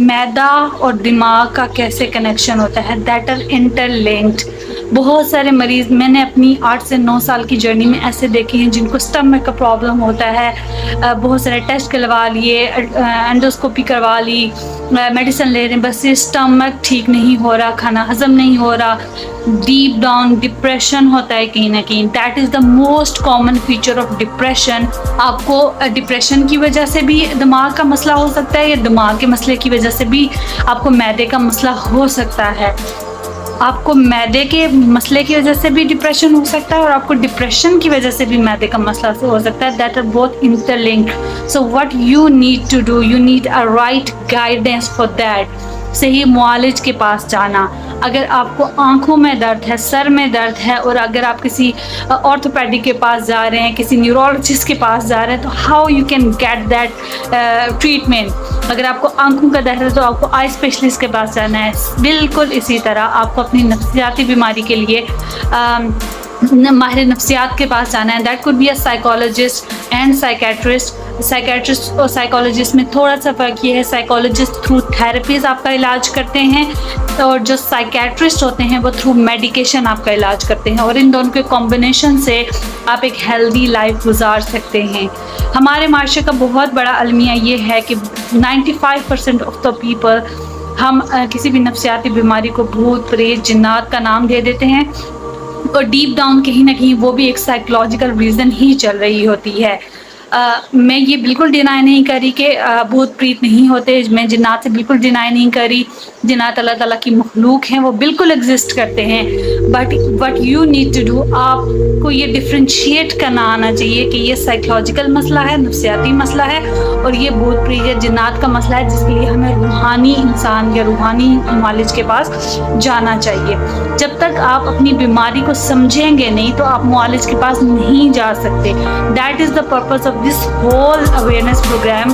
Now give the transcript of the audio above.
मैदा और दिमाग का कैसे कनेक्शन होता है, दैट आर इंटरलिंक्ड। बहुत सारे मरीज़ मैंने अपनी 8 से 9 साल की जर्नी में ऐसे देखे हैं जिनको स्टमक का प्रॉब्लम होता है, बहुत सारे टेस्ट करवा लिए, एंडोस्कोपी करवा ली, मेडिसिन ले रहे हैं, बस ये स्टमक ठीक नहीं हो रहा, खाना हजम नहीं हो रहा, डीप डाउन डिप्रेशन होता है कहीं ना कहीं। That is the most common feature of depression. आपको डिप्रेशन की वजह से भी दिमाग का मसला हो सकता है, या दिमाग के मसले की वजह से भी आपको मैदे का मसला हो सकता है। आपको मैदे के मसले की वजह से भी डिप्रेशन हो सकता है, और आपको डिप्रेशन की वजह से भी मैदे का मसला हो सकता है। That are both interlinked. So what you need to do, you need a right guidance for that. सही मुआलिज के पास जाना। अगर आपको आंखों में दर्द है, सर में दर्द है, और अगर आप किसी ऑर्थोपेडिक के पास जा रहे हैं, किसी न्यूरोलॉजिस्ट के पास जा रहे हैं, तो how you can get that treatment. अगर आपको आंखों का दर्द है तो आपको आई स्पेशलिस्ट के पास जाना है। बिल्कुल इसी तरह आपको अपनी नफ्सियाती बीमारी के लिए माहिर नफ्सियात के पास जाना है। That could be a psychologist and psychiatrist. Psychiatrist और साइकोलॉजिस्ट में थोड़ा सा फ़र्क ये है, साइकोलॉजिस्ट थ्रू थेरेपीज़ आपका इलाज करते हैं, और जो साइकेट्रिस्ट होते हैं वो थ्रू मेडिकेशन आपका इलाज करते हैं, और इन दोनों के कॉम्बिनेशन से आप एक हेल्दी लाइफ गुजार सकते हैं। हमारे माशरे का बहुत बड़ा अलमिया ये है कि 95% ऑफ द पीपल, हम किसी भी नफ्सियाती बीमारी को भूत प्रेत जिन्नात का नाम दे देते हैं, और डीप डाउन कहीं ना कहीं वो भी एक साइकोलॉजिकल रीज़न ही चल रही होती है। मैं ये बिल्कुल डिनाई नहीं करी कि भूत प्रीत नहीं होते, मैं जिन्नात से बिल्कुल डिनाई नहीं करी। जिन्नात अल्लाह ताला की मखलूक हैं, वो बिल्कुल एग्जिस्ट करते हैं, but what you need to do, आपको ये डिफ्रेंशिएट करना आना चाहिए कि ये साइकोलॉजिकल मसला है, नफ्सियाती मसला है, और ये भूत प्रीत या जिन्नात का मसला है, जिसके लिए हमें रूहानी इंसान या रूहानी मालिज के पास जाना चाहिए। जब तक आप अपनी बीमारी को समझेंगे नहीं तो आप मुआलिज के पास नहीं जा सकते। That is the purpose of this whole awareness program।